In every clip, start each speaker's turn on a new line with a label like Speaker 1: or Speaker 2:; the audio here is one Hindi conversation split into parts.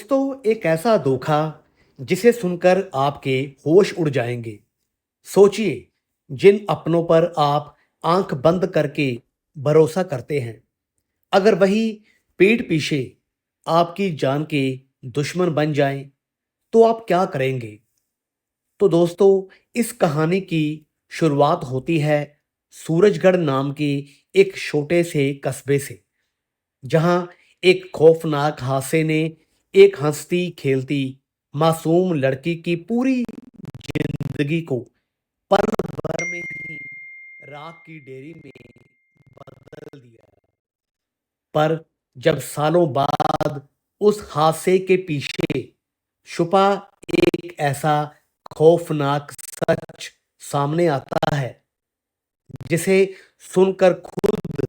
Speaker 1: दोस्तों, एक ऐसा धोखा जिसे सुनकर आपके होश उड़ जाएंगे। सोचिए, जिन अपनों पर आप आंख बंद करके भरोसा करते हैं, अगर वही पीठ पीछे आपकी जान के दुश्मन बन जाएं, तो आप क्या करेंगे? तो दोस्तों, इस कहानी की शुरुआत होती है सूरजगढ़ नाम के एक छोटे से कस्बे से, जहां एक खौफनाक हादसे ने एक हंसती खेलती मासूम लड़की की पूरी जिंदगी को पल भर में ही राख की डेरी में बदल दिया। पर जब सालों बाद उस हादसे के पीछे छुपा एक ऐसा खौफनाक सच सामने आता है, जिसे सुनकर खुद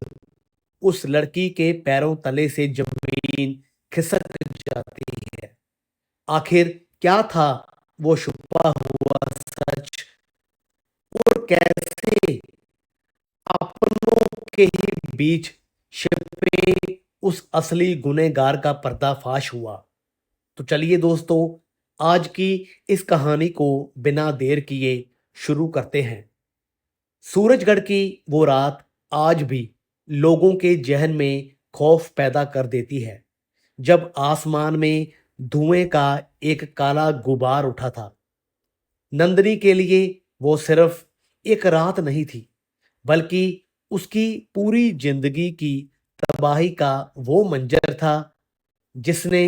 Speaker 1: उस लड़की के पैरों तले से जमीन खिसक जाती है। आखिर क्या था वो छुपा हुआ सच, और कैसे अपनों के ही बीच छिपे उस असली गुनहगार का पर्दाफाश हुआ? तो चलिए दोस्तों, आज की इस कहानी को बिना देर किए शुरू करते हैं। सूरजगढ़ की वो रात आज भी लोगों के जहन में खौफ पैदा कर देती है, जब आसमान में धुएं का एक काला गुबार उठा था। नंदिनी के लिए वो सिर्फ एक रात नहीं थी, बल्कि उसकी पूरी जिंदगी की तबाही का वो मंजर था जिसने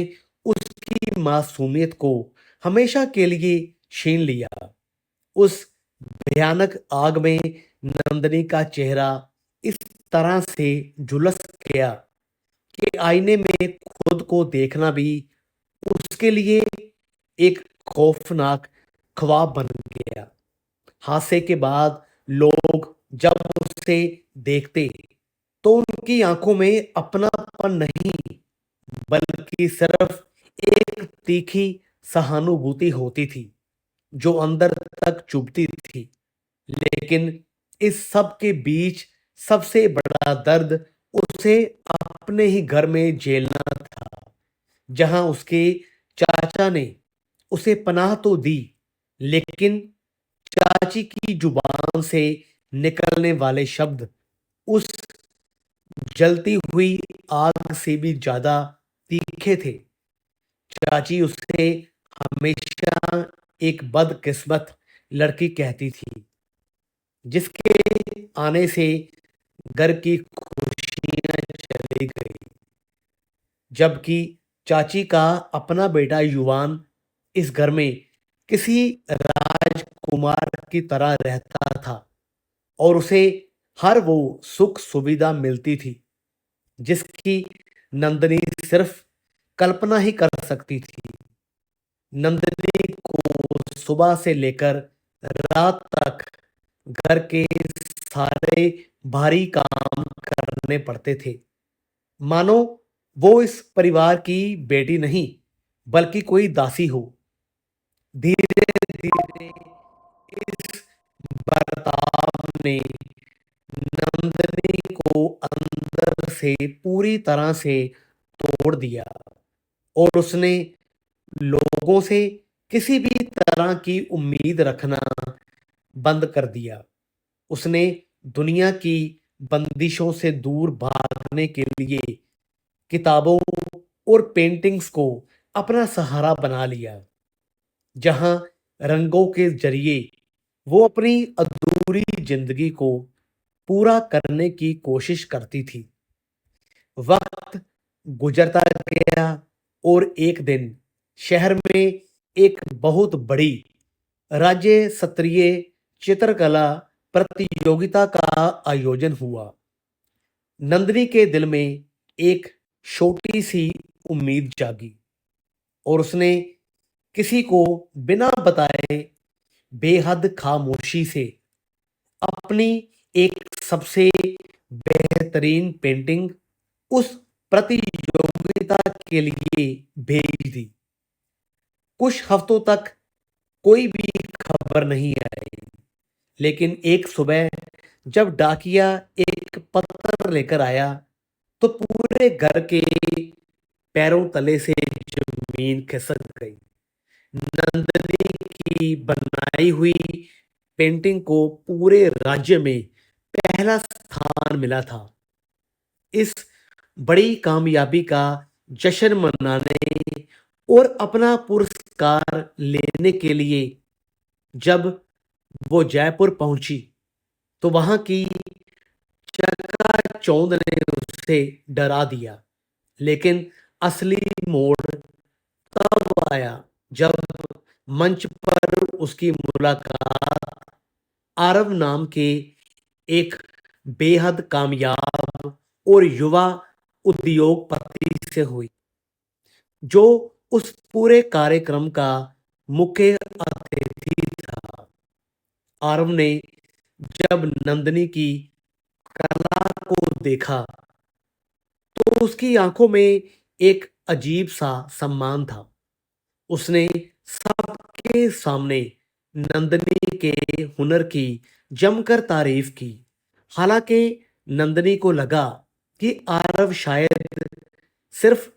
Speaker 1: उसकी मासूमियत को हमेशा के लिए छीन लिया। उस भयानक आग में नंदिनी का चेहरा इस तरह से झुलस गया कि आईने में खुद को देखना भी उसके लिए एक खौफनाक ख्वाब बन गया। हादसे के बाद लोग जब उसे देखते, तो उनकी आंखों में अपनापन नहीं, बल्कि सिर्फ एक तीखी सहानुभूति होती थी, जो अंदर तक चुभती थी। लेकिन इस सब के बीच सबसे बड़ा दर्द उसे अपने ही घर में झेलना था, जहां उसके चाचा ने उसे पनाह तो दी, लेकिन चाची की जुबान से निकलने वाले शब्द उस जलती हुई आग से भी ज्यादा तीखे थे। चाची उसे हमेशा एक बदकिस्मत लड़की कहती थी, जिसके आने से घर की खुशियां चली गई। जबकि चाची का अपना बेटा युवान इस घर में किसी राजकुमार की तरह रहता था, और उसे हर वो सुख सुविधा मिलती थी जिसकी नंदिनी सिर्फ कल्पना ही कर सकती थी। नंदिनी को सुबह से लेकर रात तक घर के सारे भारी काम करने पड़ते थे, मानो वो इस परिवार की बेटी नहीं, बल्कि कोई दासी हो। धीरे धीरे इस बर्ताव ने नंदिनी को अंदर से पूरी तरह से तोड़ दिया, और उसने लोगों से किसी भी तरह की उम्मीद रखना बंद कर दिया। उसने दुनिया की बंदिशों से दूर भागने के लिए किताबों और पेंटिंग्स को अपना सहारा बना लिया, जहां रंगों के जरिए वो अपनी अधूरी जिंदगी को पूरा करने की कोशिश करती थी। वक्त गुजरता गया, और एक दिन शहर में एक बहुत बड़ी राज्य स्तरीय चित्रकला प्रतियोगिता का आयोजन हुआ। नंदिनी के दिल में एक छोटी सी उम्मीद जागी, और उसने किसी को बिना बताए बेहद खामोशी से अपनी एक सबसे बेहतरीन पेंटिंग उस प्रतियोगिता के लिए भेज दी। कुछ हफ्तों तक कोई भी खबर नहीं आई, लेकिन एक सुबह जब डाकिया एक पत्र लेकर आया, तो पूरे घर के पैरों तले से जमीन खिसक गई। नंदिनी की बनाई हुई पेंटिंग को पूरे राज्य में पहला स्थान मिला था। इस बड़ी कामयाबी का जश्न मनाने और अपना पुरस्कार लेने के लिए जब वो जयपुर पहुंची तो वहां की चकाचौंध ने उसे डरा दिया। लेकिन असली मोड़ तब आया जब मंच पर उसकी मुलाकात आरव नाम के एक बेहद कामयाब और युवा उद्योगपति से हुई, जो उस पूरे कार्यक्रम का मुख्य अतिथि था। आरव ने जब नंदिनी की कला को देखा तो उसकी आंखों में एक अजीब सा सम्मान था। उसने सबके सामने नंदिनी के हुनर की जमकर तारीफ की। हालांकि नंदिनी को लगा कि आरव शायद सिर्फ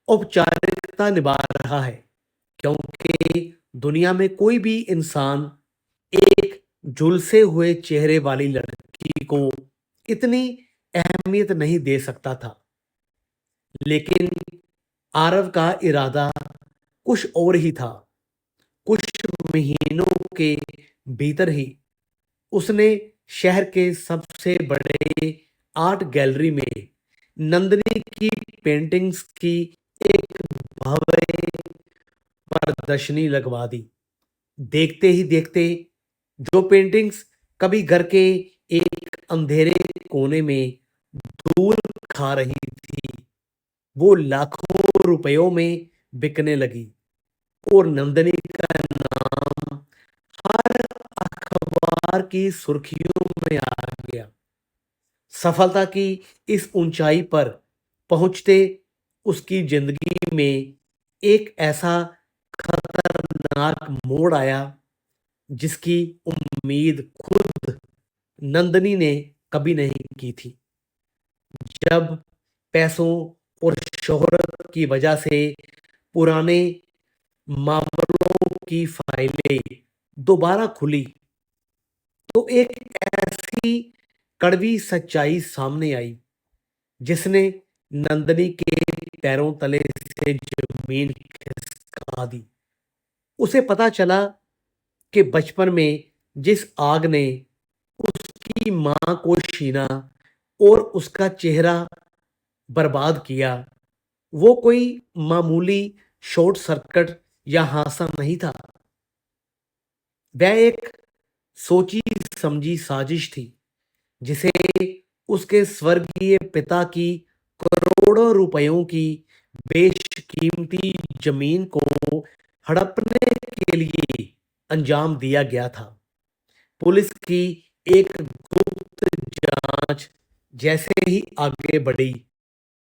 Speaker 1: औपचारिकता निभा रहा है, क्योंकि दुनिया में कोई भी इंसान एक झुलसे हुए चेहरे वाली लड़की को इतनी अहमियत नहीं दे सकता था। लेकिन आरव का इरादा कुछ और ही था। कुछ महीनों के भीतर ही उसने शहर के सबसे बड़े आर्ट गैलरी में नंदिनी की पेंटिंग्स की एक भव्य प्रदर्शनी लगवा दी। देखते ही देखते जो पेंटिंग्स कभी घर के एक अंधेरे कोने में धूल खा रही थी, वो लाखों रुपयों में बिकने लगी और नंदिनी का नाम हर अखबार की सुर्खियों में आ गया। सफलता की इस ऊंचाई पर पहुंचते उसकी जिंदगी में एक ऐसा खतरनाक मोड़ आया जिसकी उम्मीद खुद नंदिनी ने कभी नहीं की थी। जब पैसों और शोहरत की वजह से पुराने मामलों की फाइलें दोबारा खुली तो एक ऐसी कड़वी सच्चाई सामने आई जिसने नंदिनी के पैरों तले से जमीन खिसका दी। उसे पता चला कि बचपन में जिस आग ने उसकी मां को छीना और उसका चेहरा बर्बाद किया, वो कोई मामूली शॉर्ट सर्किट या हादसा नहीं था। वह एक सोची समझी साजिश थी जिसे उसके स्वर्गीय पिता की करोड़ों रुपयों की बेशकीमती जमीन को हड़पने के लिए अंजाम दिया गया था। पुलिस की एक गुप्त जांच जैसे ही आगे बढ़ी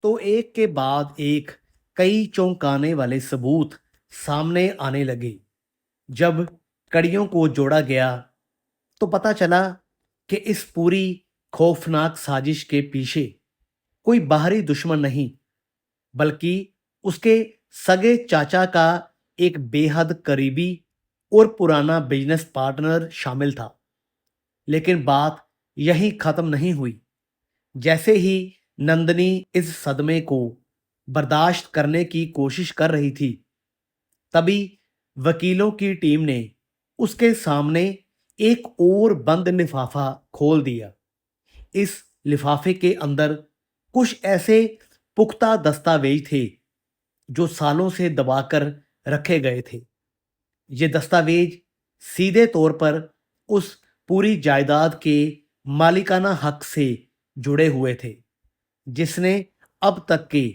Speaker 1: तो एक के बाद एक कई चौंकाने वाले सबूत सामने आने लगे। जब कड़ियों को जोड़ा गया तो पता चला कि इस पूरी खौफनाक साजिश के पीछे कोई बाहरी दुश्मन नहीं, बल्कि उसके सगे चाचा का एक बेहद करीबी और पुराना बिजनेस पार्टनर शामिल था। लेकिन बात यहीं खत्म नहीं हुई। जैसे ही नंदिनी इस सदमे को बर्दाश्त करने की कोशिश कर रही थी, तभी वकीलों की टीम ने उसके सामने एक और बंद लिफाफा खोल दिया। इस लिफाफे के अंदर कुछ ऐसे पुख्ता दस्तावेज थे जो सालों से दबाकर रखे गए थे। ये दस्तावेज सीधे तौर पर उस पूरी जायदाद के मालिकाना हक से जुड़े हुए थे जिसने अब तक के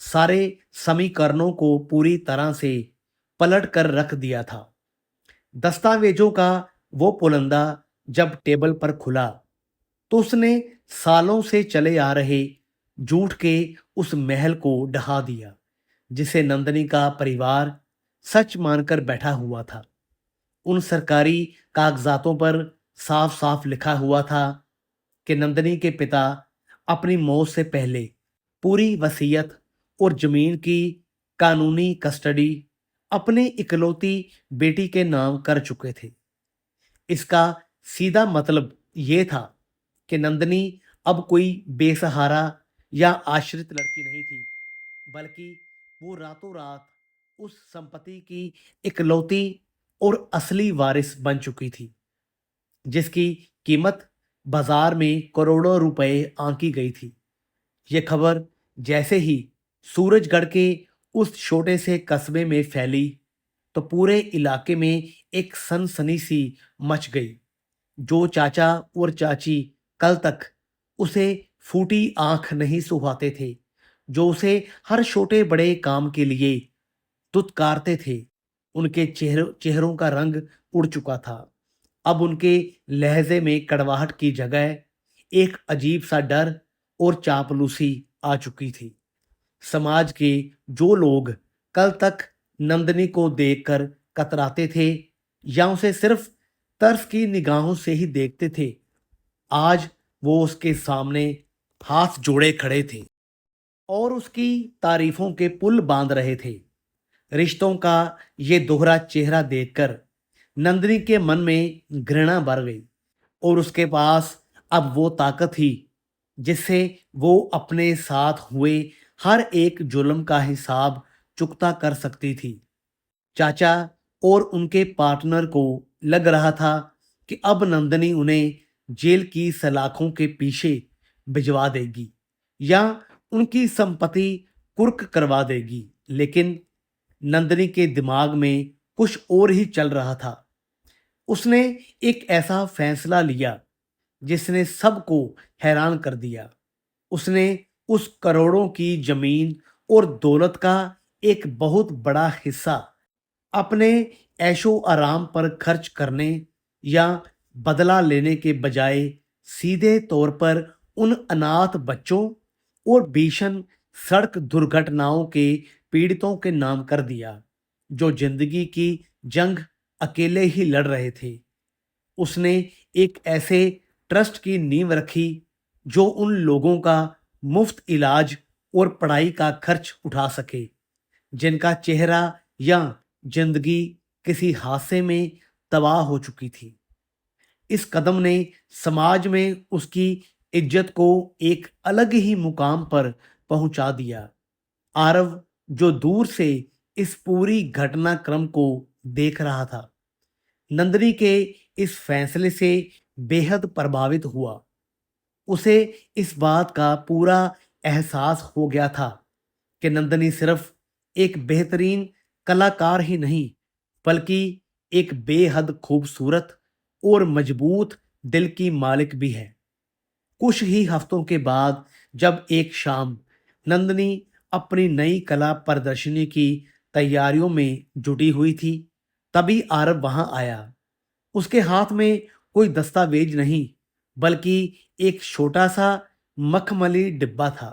Speaker 1: सारे समीकरणों को पूरी तरह से पलट कर रख दिया था। दस्तावेजों का वो पुलंदा जब टेबल पर खुला तो उसने सालों से चले आ रहे झूठ के उस महल को ढहा दिया जिसे नंदिनी का परिवार सच मानकर बैठा हुआ था। उन सरकारी कागजातों पर साफ साफ लिखा हुआ था कि नंदिनी के पिता अपनी मौत से पहले पूरी वसीयत और जमीन की कानूनी कस्टडी अपनी इकलौती बेटी के नाम कर चुके थे। इसका सीधा मतलब ये था कि नंदिनी अब कोई बेसहारा या आश्रित लड़की नहीं थी, बल्कि वो रातों रात उस संपत्ति की इकलौती और असली वारिस बन चुकी थी, जिसकी कीमत बाजार में करोड़ों रुपए आंकी गई थी। ये खबर जैसे ही सूरजगढ़ के उस छोटे से कस्बे में फैली, तो पूरे इलाके में एक सनसनी सी मच गई। जो चाचा और चाची कल तक उसे फूटी आंख नहीं सुहाते थे, जो उसे हर छोटे बड़े काम के लिए दुत्कारते थे, उनके चेहरों का रंग उड़ चुका था। अब उनके लहजे में कड़वाहट की जगह एक अजीब सा डर और चापलूसी आ चुकी थी। समाज के जो लोग कल तक नंदिनी को देखकर कतराते थे या उसे सिर्फ तरस की निगाहों से ही देखते थे, आज वो उसके सामने हाथ जोड़े खड़े थे और उसकी तारीफों के पुल बांध रहे थे। रिश्तों का ये दोहरा चेहरा देखकर नंदिनी के मन में घृणा भर गई और उसके पास अब वो ताकत थी जिससे वो अपने साथ हुए हर एक जुल्म का हिसाब चुकता कर सकती थी। चाचा और उनके पार्टनर को लग रहा था कि अब नंदिनी उन्हें जेल की सलाखों के पीछे भिजवा देगी या उनकी संपत्ति कुर्क करवा देगी, लेकिन नंदिनी के दिमाग में कुछ और ही चल रहा था। उसने एक ऐसा फैसला लिया जिसने सबको हैरान कर दिया। उसने उस करोड़ों की जमीन और दौलत का एक बहुत बड़ा हिस्सा अपने ऐशो आराम पर खर्च करने या बदला लेने के बजाय सीधे तौर पर उन अनाथ बच्चों और भीषण सड़क दुर्घटनाओं के पीड़ितों के नाम कर दिया, जो जिंदगी की जंग अकेले ही लड़ रहे थे। उसने एक ऐसे ट्रस्ट की नींव रखी जो उन लोगों का मुफ्त इलाज और पढ़ाई का खर्च उठा सके, जिनका चेहरा या जिंदगी किसी हादसे में तबाह हो चुकी थी। इस कदम ने समाज में उसकी इज्जत को एक अलग ही मुकाम पर पहुंचा दिया। आरव, जो दूर से इस पूरी घटनाक्रम को देख रहा था, नंदिनी के इस फैसले से बेहद प्रभावित हुआ। उसे इस बात का पूरा एहसास हो गया था कि नंदिनी सिर्फ एक बेहतरीन कलाकार ही नहीं, बल्कि एक बेहद खूबसूरत और मजबूत दिल की मालिक भी है। कुछ ही हफ्तों के बाद जब एक शाम नंदिनी अपनी नई कला प्रदर्शनी की तैयारियों में जुटी हुई थी, तभी आरव वहां आया। उसके हाथ में कोई दस्तावेज नहीं, बल्कि एक छोटा सा मखमली डिब्बा था।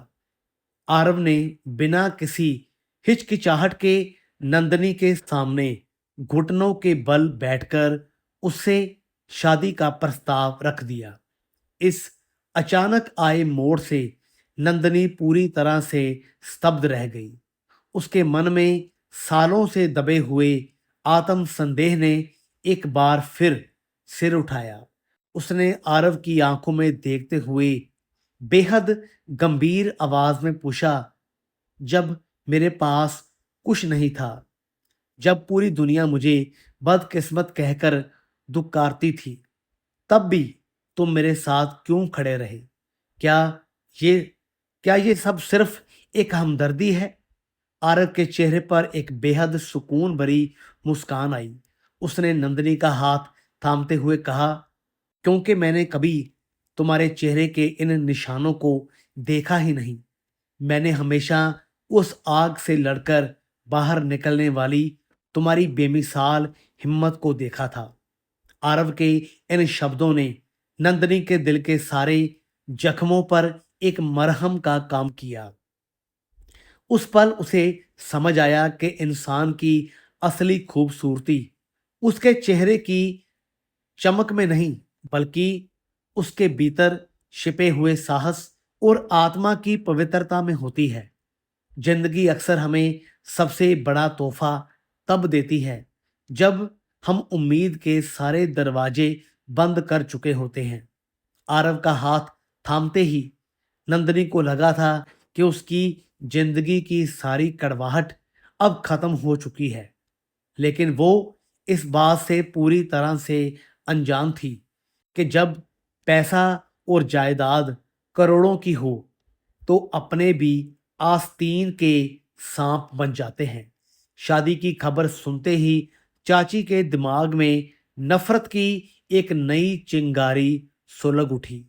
Speaker 1: आरव ने बिना किसी हिचकिचाहट के नंदिनी के सामने घुटनों के बल बैठकर उससे शादी का प्रस्ताव रख दिया। इस अचानक आए मोड़ से नंदिनी पूरी तरह से स्तब्ध रह गई। उसके मन में सालों से दबे हुए आत्म संदेह ने एक बार फिर सिर उठाया। उसने आरव की आंखों में देखते हुए बेहद गंभीर आवाज में पूछा, जब मेरे पास कुछ नहीं था, जब पूरी दुनिया मुझे बदकिस्मत कहकर दुत्कारती थी, तब भी तुम मेरे साथ क्यों खड़े रहे? क्या ये क्या ये सब सिर्फ एक हमदर्दी है? आरव के चेहरे पर एक बेहद सुकून भरी मुस्कान आई। उसने नंदिनी का हाथ थामते हुए कहा, क्योंकि मैंने कभी तुम्हारे चेहरे के इन निशानों को देखा ही नहीं। मैंने हमेशा उस आग से लड़कर बाहर निकलने वाली तुम्हारी बेमिसाल हिम्मत को देखा था। आरव के इन शब्दों ने नंदिनी के दिल के सारे जख्मों पर एक मरहम का काम किया। उस पल उसे समझ आया कि इंसान की असली खूबसूरती उसके चेहरे की चमक में नहीं, बल्कि उसके भीतर छिपे हुए साहस और आत्मा की पवित्रता में होती है। जिंदगी अक्सर हमें सबसे बड़ा तोहफा तब देती है जब हम उम्मीद के सारे दरवाजे बंद कर चुके होते हैं। आरव का हाथ थामते ही नंदनी को लगा था कि उसकी जिंदगी की सारी कड़वाहट अब खत्म हो चुकी है, लेकिन वो इस बात से पूरी तरह से अनजान थी कि जब पैसा और जायदाद करोड़ों की हो तो अपने भी आस्तीन के सांप बन जाते हैं। शादी की खबर सुनते ही चाची के दिमाग में नफरत की एक नई चिंगारी सुलग उठी।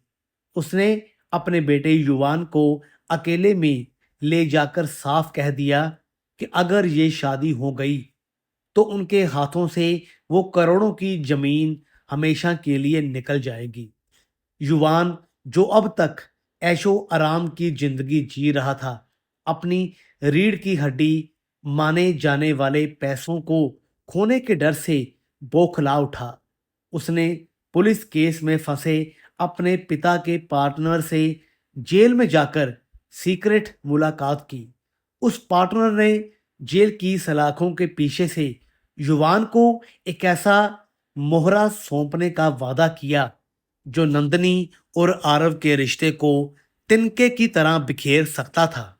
Speaker 1: उसने अपने बेटे युवान को अकेले में ले जाकर साफ कह दिया कि अगर ये शादी हो गई तो उनके हाथों से वो करोड़ों की जमीन हमेशा के लिए निकल जाएगी। युवान, जो अब तक ऐशो आराम की जिंदगी जी रहा था, अपनी रीढ़ की हड्डी माने जाने वाले पैसों को खोने के डर से बौखला उठा। उसने पुलिस केस में फंसे अपने पिता के पार्टनर से जेल में जाकर सीक्रेट मुलाकात की। उस पार्टनर ने जेल की सलाखों के पीछे से युवान को एक ऐसा मोहरा सौंपने का वादा किया जो नंदनी और आरव के रिश्ते को तिनके की तरह बिखेर सकता था।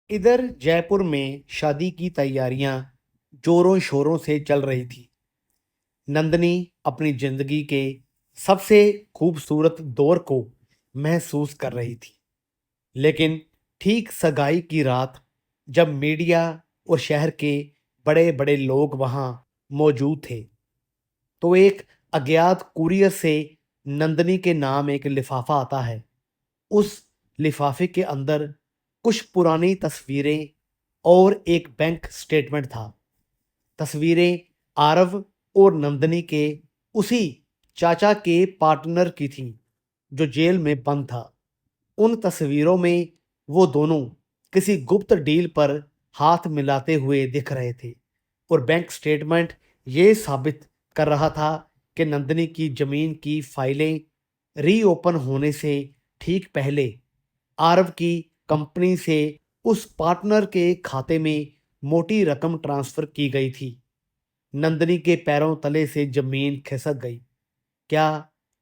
Speaker 1: इधर जयपुर में शादी की तैयारियां जोरों शोरों से चल रही थी। नंदनी अपनी जिंदगी के सबसे खूबसूरत दौर को महसूस कर रही थी, लेकिन ठीक सगाई की रात जब मीडिया और शहर के बड़े बड़े लोग वहां मौजूद थे, तो एक अज्ञात कुरियर से नंदनी के नाम एक लिफाफा आता है। उस लिफाफे के अंदर कुछ पुरानी तस्वीरें और एक बैंक स्टेटमेंट था। तस्वीरें आरव और नंदनी के उसी चाचा के पार्टनर की थीं जो जेल में बंद था। उन तस्वीरों में वो दोनों किसी गुप्त डील पर हाथ मिलाते हुए दिख रहे थे और बैंक स्टेटमेंट ये साबित कर रहा था कि नंदनी की जमीन की फाइलें रीओपन होने से ठीक पहले आरव की कंपनी से उस पार्टनर के खाते में मोटी रकम ट्रांसफर की गई थी। नंदनी के पैरों तले से जमीन खिसक गई। क्या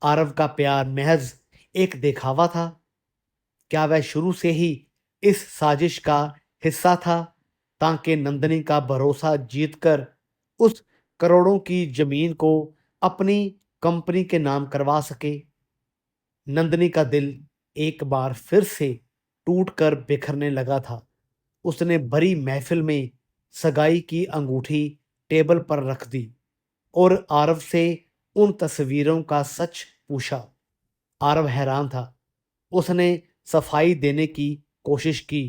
Speaker 1: आरव का प्यार महज एक दिखावा था? क्या वह शुरू से ही इस साजिश का हिस्सा था ताकि नंदनी का भरोसा जीतकर उस करोड़ों की जमीन को अपनी कंपनी के नाम करवा सके? नंदनी का दिल एक बार फिर से टूटकर बिखरने लगा था। उसने भरी महफिल में सगाई की अंगूठी टेबल पर रख दी और आरव से उन तस्वीरों का सच पूछा। आरव हैरान था। उसने सफाई देने की कोशिश की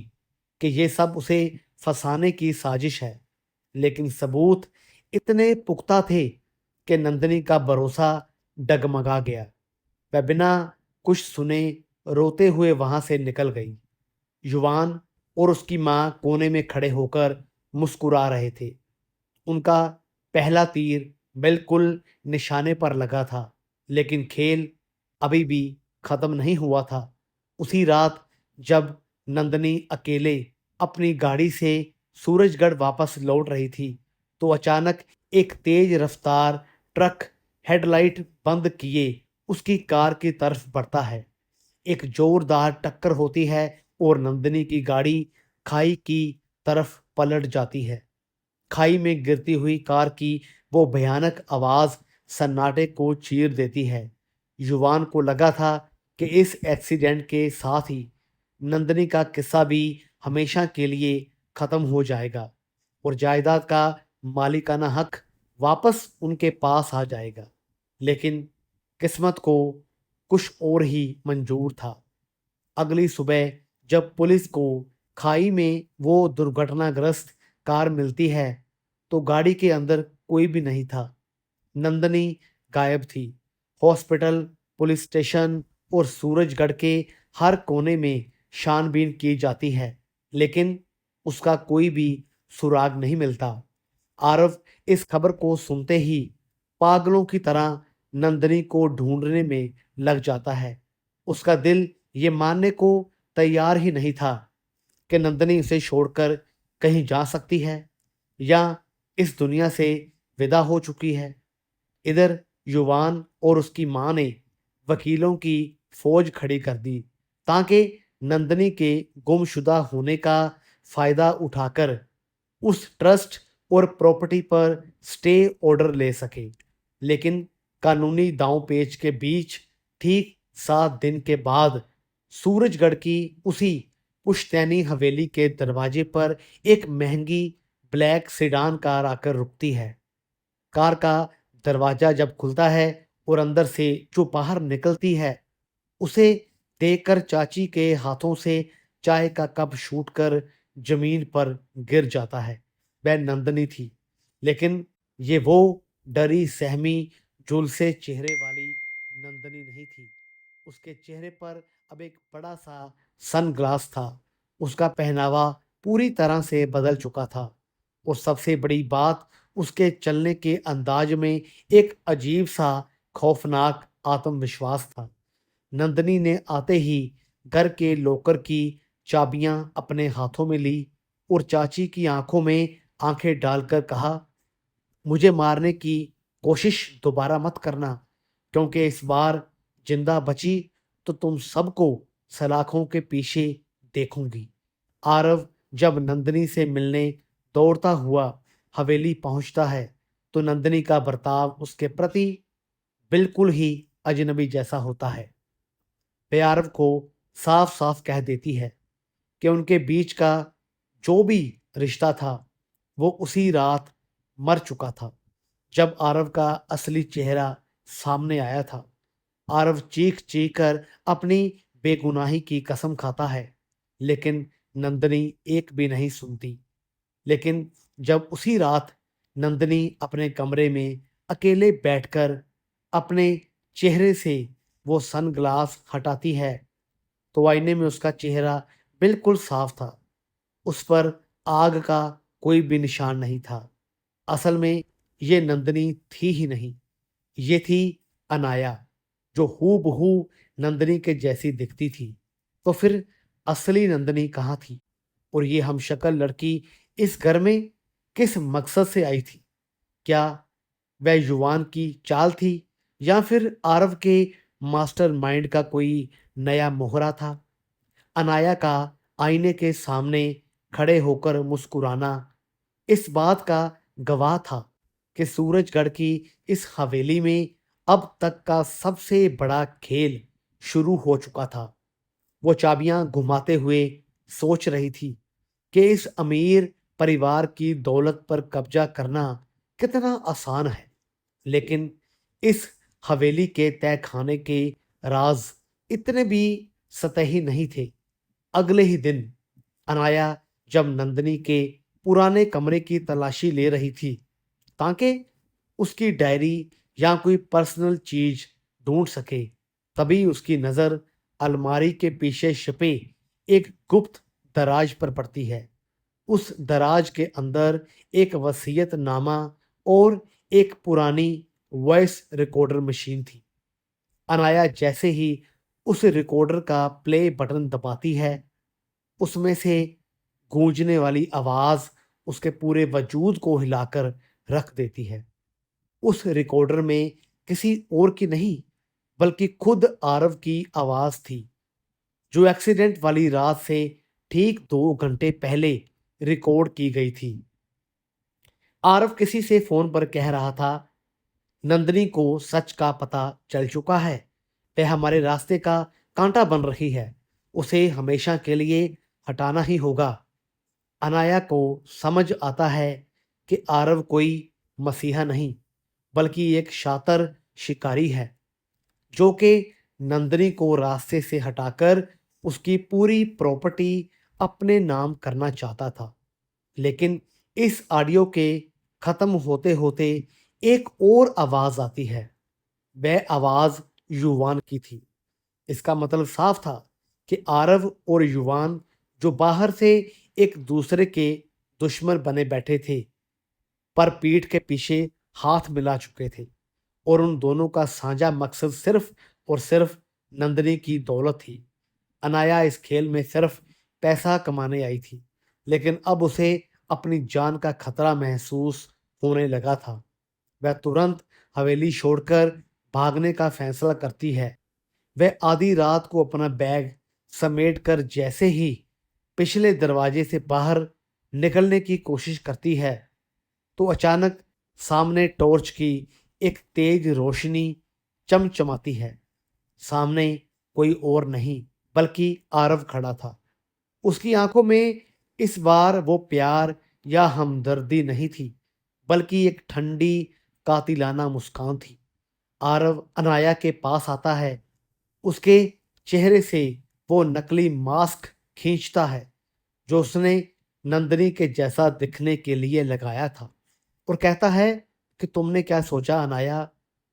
Speaker 1: कि ये सब उसे फंसाने की साजिश है, लेकिन सबूत इतने पुख्ता थे कि नंदनी का भरोसा डगमगा गया। वह बिना कुछ सुने रोते हुए वहां से निकल गई। युवान और उसकी मां कोने में खड़े होकर मुस्कुरा रहे थे। उनका पहला तीर बिल्कुल निशाने पर लगा था, लेकिन खेल अभी भी खत्म नहीं हुआ था। उसी रात जब नंदनी अकेले अपनी गाड़ी से सूरजगढ़ वापस लौट रही थी, तो अचानक एक तेज रफ्तार ट्रक हेडलाइट बंद किए उसकी कार की तरफ बढ़ता है। एक जोरदार टक्कर होती है और नंदिनी की गाड़ी खाई की तरफ पलट जाती है। खाई में गिरती हुई कार की वो भयानक आवाज सन्नाटे को चीर देती है। युवान को लगा था कि इस एक्सीडेंट के साथ ही नंदिनी का किस्सा भी हमेशा के लिए खत्म हो जाएगा और जायदाद का मालिकाना हक वापस उनके पास आ जाएगा। लेकिन किस्मत को कुछ और ही मंजूर था। अगली सुबह जब पुलिस को खाई में वो दुर्घटनाग्रस्त कार मिलती है, तो गाड़ी के अंदर कोई भी नहीं था। नंदनी गायब थी। हॉस्पिटल, पुलिस स्टेशन और सूरजगढ़ के हर कोने में छानबीन की जाती है, लेकिन उसका कोई भी सुराग नहीं मिलता। आरव इस खबर को सुनते ही पागलों की तरह नंदनी को ढूंढने में लग जाता है। उसका दिल ये मानने को तैयार ही नहीं था कि नंदिनी उसे छोड़कर कहीं जा सकती है या इस दुनिया से विदा हो चुकी है। इधर युवान और उसकी मां ने वकीलों की फौज खड़ी कर दी ताकि नंदिनी के गुमशुदा होने का फायदा उठाकर उस ट्रस्ट और प्रॉपर्टी पर स्टे ऑर्डर ले सके। लेकिन कानूनी दांव पेच के बीच ठीक 7 दिन के बाद सूरजगढ़ की उसी पुश्तैनी हवेली के दरवाजे पर एक महंगी ब्लैक सेडान कार आकर रुकती है। कार का दरवाजा जब खुलता है और अंदर से जो बाहर निकलती है, उसे देखकर चाची के हाथों से चाय का कप छूटकर जमीन पर गिर जाता है। वह नंदनी थी, लेकिन ये वो डरी सहमी झुलसे चेहरे वाली नंदनी नहीं थी। उसके चेहरे पर अब एक बड़ा सा सनग्लास था। उसका पहनावा पूरी तरह से बदल चुका था और सबसे बड़ी बात, उसके चलने के अंदाज में एक अजीब सा खौफनाक आत्मविश्वास था। नंदनी ने आते ही घर के लॉकर की चाबियां अपने हाथों में ली और चाची की आंखों में आंखें डालकर कहा, मुझे मारने की कोशिश दोबारा मत करना, क्योंकि इस बार जिंदा बची तो तुम सबको सलाखों के पीछे देखूंगी। आरव जब नंदिनी से मिलने दौड़ता हुआ हवेली पहुंचता है तो नंदिनी का बर्ताव उसके प्रति बिल्कुल ही अजनबी जैसा होता है। वे आरव को साफ साफ कह देती है कि उनके बीच का जो भी रिश्ता था वो उसी रात मर चुका था। जब आरव का असली चेहरा सामने आया था, आरव चीख चीख कर अपनी बेगुनाही की कसम खाता है, लेकिन नंदिनी एक भी नहीं सुनती। लेकिन जब उसी रात नंदिनी अपने कमरे में अकेले बैठकर अपने चेहरे से वो सनग्लास हटाती है, तो आईने में उसका चेहरा बिल्कुल साफ था। उस पर आग का कोई भी निशान नहीं था। असल में ये नंदिनी थी ही नहीं, ये थी अनाया, जो हूबहू नंदिनी के जैसी दिखती थी। तो फिर असली नंदिनी कहाँ थी? और ये हमशक्ल लड़की इस घर में किस मकसद से आई थी? क्या वह युवान की चाल थी या फिर आरव के मास्टरमाइंड का कोई नया मोहरा था? अनाया का आईने के सामने खड़े होकर मुस्कुराना इस बात का गवाह था कि सूरजगढ़ की इस हवेली में अब तक का सबसे बड़ा खेल शुरू हो चुका था। वो चाबियां घुमाते हुए सोच रही थी कि इस अमीर परिवार की दौलत पर कब्जा करना कितना आसान है, लेकिन इस हवेली के तहखाने के राज इतने भी सतही नहीं थे। अगले ही दिन अनाया जब नंदिनी के पुराने कमरे की तलाशी ले रही थी ताकि उसकी डायरी या कोई पर्सनल चीज ढूंढ सके, तभी उसकी नजर अलमारी के पीछे छिपे एक गुप्त दराज पर पड़ती है। उस दराज के अंदर एक वसीयतनामा और एक पुरानी वॉइस रिकॉर्डर मशीन थी। अनाया जैसे ही उस रिकॉर्डर का प्ले बटन दबाती है, उसमें से गूंजने वाली आवाज उसके पूरे वजूद को हिलाकर रख देती है। उस रिकॉर्डर में किसी और की नहीं, बल्कि खुद आरव की आवाज थी, जो एक्सीडेंट वाली रात से ठीक 2 घंटे पहले रिकॉर्ड की गई थी। आरव किसी से फोन पर कह रहा था, नंदिनी को सच का पता चल चुका है। वह हमारे रास्ते का कांटा बन रही है। उसे हमेशा के लिए हटाना ही होगा। अनाया को समझ आता है कि आरव कोई मसीहा नहीं, बल्कि एक शातिर शिकारी है, जो कि नंदिनी को रास्ते से हटाकर उसकी पूरी प्रॉपर्टी अपने नाम करना चाहता था। लेकिन इस ऑडियो के खत्म होते होते एक और आवाज आती है। वह आवाज युवान की थी। इसका मतलब साफ था कि आरव और युवान, जो बाहर से एक दूसरे के दुश्मन बने बैठे थे, पर पीठ के पीछे हाथ मिला चुके थे और उन दोनों का साझा मकसद सिर्फ और सिर्फ नंदिनी की दौलत थी। अनाया इस खेल में सिर्फ पैसा कमाने आई थी, लेकिन अब उसे अपनी जान का खतरा महसूस होने लगा था। वह तुरंत हवेली छोड़कर भागने का फैसला करती है। वह आधी रात को अपना बैग समेटकर जैसे ही पिछले दरवाजे से बाहर निकलने की कोशिश करती है, तो अचानक सामने टॉर्च की एक तेज रोशनी चमचमाती है। सामने कोई और नहीं बल्कि आरव खड़ा था। उसकी आंखों में इस बार वो प्यार या हमदर्दी नहीं थी, बल्कि एक ठंडी कातिलाना मुस्कान थी। आरव अनाया के पास आता है। उसके चेहरे से वो नकली मास्क खींचता है जो उसने नंदिनी के जैसा दिखने के लिए लगाया था, और कहता है कि तुमने क्या सोचा अनाया,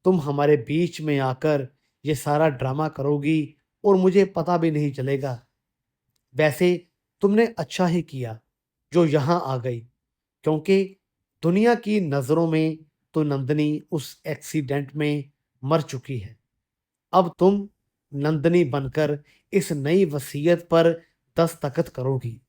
Speaker 1: तुम हमारे बीच में आकर ये सारा ड्रामा करोगी और मुझे पता भी नहीं चलेगा। वैसे तुमने अच्छा ही किया जो यहाँ आ गई, क्योंकि दुनिया की नज़रों में तो नंदिनी उस एक्सीडेंट में मर चुकी है। अब तुम नंदिनी बनकर इस नई वसीयत पर दस्तखत करोगी।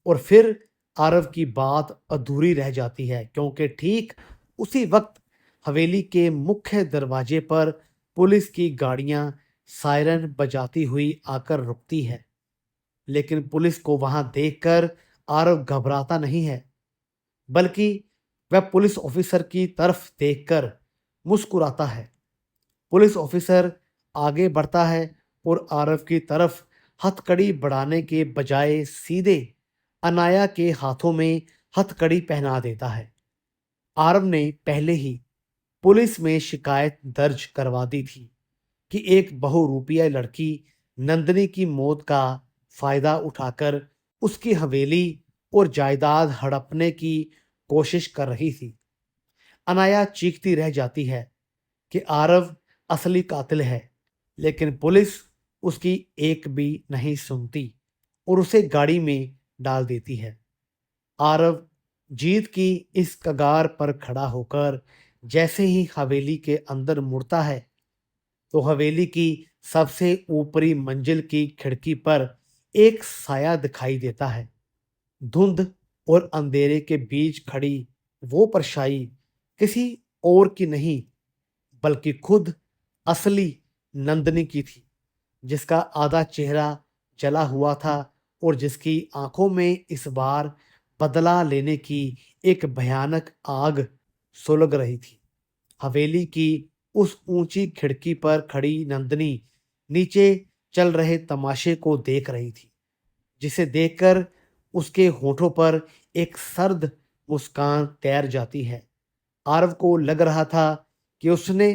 Speaker 1: और फिर आरव की बात अधूरी रह जाती है, क्योंकि ठीक उसी वक्त हवेली के मुख्य दरवाजे पर पुलिस की गाड़ियां सायरन बजाती हुई आकर रुकती है। लेकिन पुलिस को वहां देखकर आरव घबराता नहीं है, बल्कि वह पुलिस ऑफिसर की तरफ देखकर मुस्कुराता है। पुलिस ऑफिसर आगे बढ़ता है और आरव की तरफ हथकड़ी बढ़ाने के बजाय सीधे अनाया के हाथों में हथकड़ी पहना देता है। आरव ने पहले ही पुलिस में शिकायत दर्ज करवा दी थी कि एक बहुरूपिया लड़की नंदिनी की मौत का फायदा उठाकर उसकी हवेली और जायदाद हड़पने की कोशिश कर रही थी। अनाया चीखती रह जाती है कि आरव असली कातिल है, लेकिन पुलिस उसकी एक भी नहीं सुनती और उसे गाड़ी में डाल देती है। आरव जीत की इस कगार पर खड़ा होकर जैसे ही हवेली के अंदर मुड़ता है, तो हवेली की सबसे ऊपरी मंजिल की खिड़की पर एक साया दिखाई देता है। धुंध और अंधेरे के बीच खड़ी वो परछाई किसी और की नहीं, बल्कि खुद असली नंदिनी की थी, जिसका आधा चेहरा जला हुआ था और जिसकी आंखों में इस बार बदला लेने की एक भयानक आग सुलग रही थी। हवेली की उस ऊंची खिड़की पर खड़ी नंदिनी नीचे चल रहे तमाशे को देख रही थी, जिसे देखकर उसके होठों पर एक सर्द मुस्कान तैर जाती है। आरव को लग रहा था कि उसने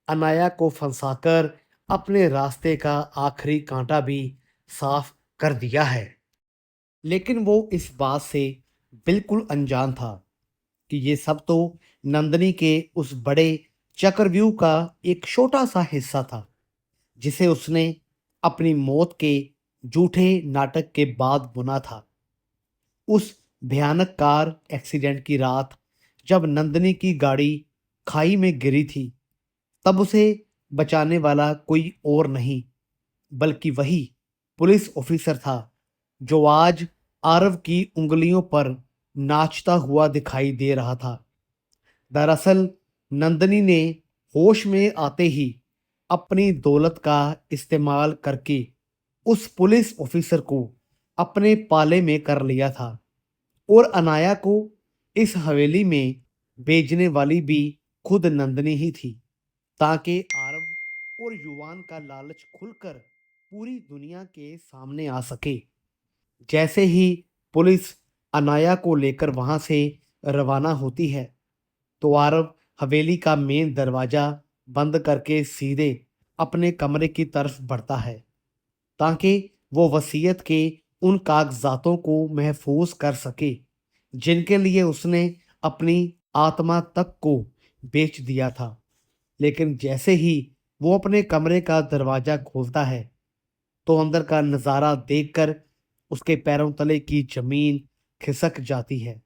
Speaker 1: अनाया को फंसाकर अपने रास्ते का आखिरी कांटा भी साफ कर दिया है। लेकिन वो इस बात से बिल्कुल अनजान था कि ये सब तो नंदिनी के उस बड़े चक्रव्यूह का एक छोटा सा हिस्सा था, जिसे उसने अपनी मौत के झूठे नाटक के बाद बुना था। उस भयानक कार एक्सीडेंट की रात जब नंदिनी की गाड़ी खाई में गिरी थी, तब उसे बचाने वाला कोई और नहीं बल्कि वही पुलिस ऑफिसर था जो आज आरव की उंगलियों पर नाचता हुआ दिखाई दे रहा था। दरअसल नंदिनी ने होश में आते ही अपनी दौलत का इस्तेमाल करके उस पुलिस ऑफिसर को अपने पाले में कर लिया था, और अनाया को इस हवेली में भेजने वाली भी खुद नंदिनी ही थी, ताकि आरव और युवान का लालच खुलकर पूरी दुनिया के सामने आ सके। जैसे ही पुलिस अनाया को लेकर वहां से रवाना होती है, तो आरव हवेली का मेन दरवाजा बंद करके सीधे अपने कमरे की तरफ बढ़ता है, ताकि वो वसीयत के उन कागजातों को महफूज कर सके जिनके लिए उसने अपनी आत्मा तक को बेच दिया था। लेकिन जैसे ही वो अपने कमरे का दरवाजा खोलता है, तो अंदर का नज़ारा देखकर उसके पैरों तले की जमीन खिसक जाती है।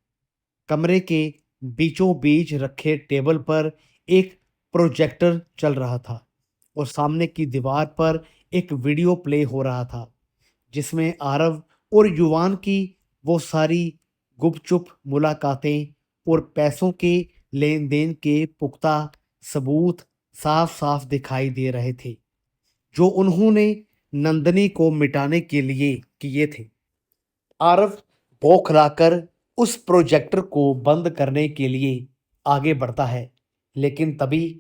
Speaker 1: कमरे के बीचों बीच रखे टेबल पर एक प्रोजेक्टर चल रहा था और सामने की दीवार पर एक वीडियो प्ले हो रहा था, जिसमें आरव और युवान की वो सारी गुपचुप मुलाकातें और पैसों के लेन देन के पुख्ता सबूत साफ साफ दिखाई दे रहे थे, जो उन्होंने नंदनी को मिटाने के लिए किए थे। आरव बौखलाकर उस प्रोजेक्टर को बंद करने के लिए आगे बढ़ता है, लेकिन तभी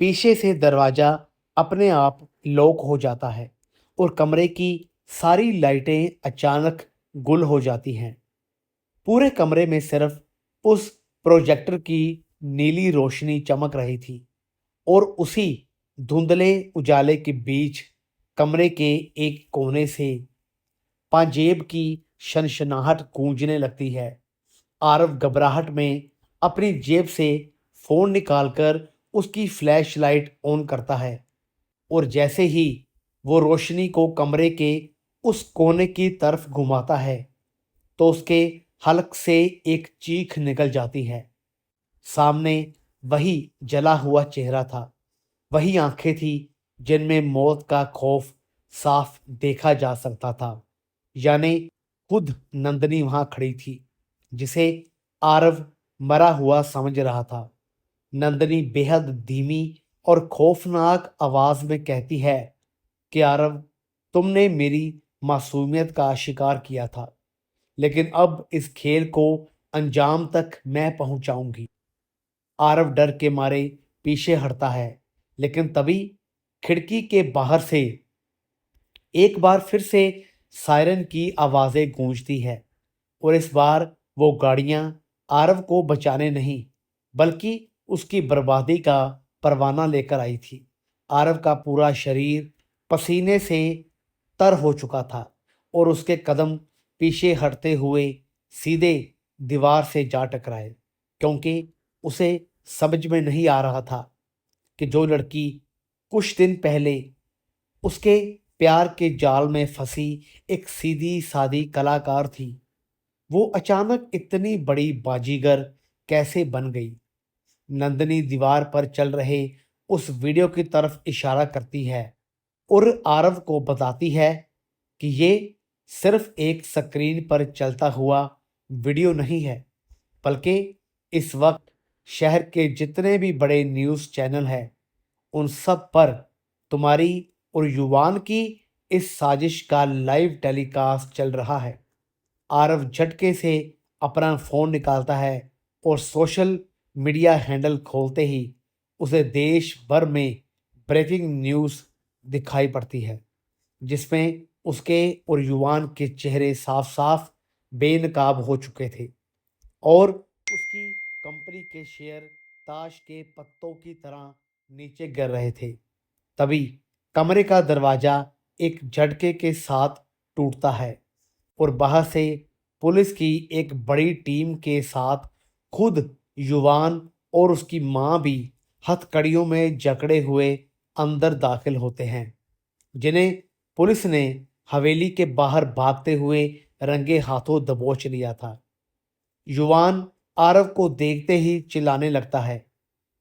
Speaker 1: पीछे से दरवाजा अपने आप लॉक हो जाता है और कमरे की सारी लाइटें अचानक गुल हो जाती हैं। पूरे कमरे में सिर्फ उस प्रोजेक्टर की नीली रोशनी चमक रही थी और उसी धुंधले उजाले के बीच कमरे के एक कोने से पांजेब की शनशनाहट गूंजने लगती है। आरव घबराहट में अपनी जेब से फोन निकालकर उसकी फ्लैश लाइट ऑन करता है और जैसे ही वो रोशनी को कमरे के उस कोने की तरफ घुमाता है तो उसके हलक से एक चीख निकल जाती है। सामने वही जला हुआ चेहरा था, वही आंखें थी जिनमें मौत का खौफ साफ देखा जा सकता था। यानी खुद नंदनी वहां खड़ी थी, जिसे आरव मरा हुआ समझ रहा था। नंदनी बेहद धीमी और खौफनाक आवाज में कहती है कि आरव, तुमने मेरी मासूमियत का शिकार किया था, लेकिन अब इस खेल को अंजाम तक मैं पहुंचाऊंगी। आरव डर के मारे पीछे हटता है, लेकिन तभी खिड़की के बाहर से एक बार फिर से सायरन की आवाजें गूंजती है और इस बार वो गाड़ियां आरव को बचाने नहीं बल्कि उसकी बर्बादी का परवाना लेकर आई थी। आरव का पूरा शरीर पसीने से तर हो चुका था और उसके कदम पीछे हटते हुए सीधे दीवार से जा टकराए, क्योंकि उसे समझ में नहीं आ रहा था कि जो लड़की कुछ दिन पहले उसके प्यार के जाल में फंसी एक सीधी सादी कलाकार थी, वो अचानक इतनी बड़ी बाजीगर कैसे बन गई। नंदनी दीवार पर चल रहे उस वीडियो की तरफ इशारा करती है और आरव को बताती है कि ये सिर्फ एक स्क्रीन पर चलता हुआ वीडियो नहीं है, बल्कि इस वक्त शहर के जितने भी बड़े न्यूज़ चैनल हैं उन सब पर तुम्हारी और युवान की इस साजिश का लाइव टेलीकास्ट चल रहा है। आरव झटके से अपना फोन निकालता है और सोशल मीडिया हैंडल खोलते ही उसे देश भर में ब्रेकिंग न्यूज़ दिखाई पड़ती है, जिसमें उसके और युवान के चेहरे साफ साफ बेनकाब हो चुके थे और उसकी कंपनी के शेयर ताश के पत्तों की तरह नीचे गिर रहे थे। तभी कमरे का दरवाजा एक झटके के साथ टूटता है और बाहर से पुलिस की एक बड़ी टीम के साथ खुद युवान और उसकी मां भी हथकड़ियों में जकड़े हुए अंदर दाखिल होते हैं, जिन्हें पुलिस ने हवेली के बाहर भागते हुए रंगे हाथों दबोच लिया था। युवान आरव को देखते ही चिल्लाने लगता है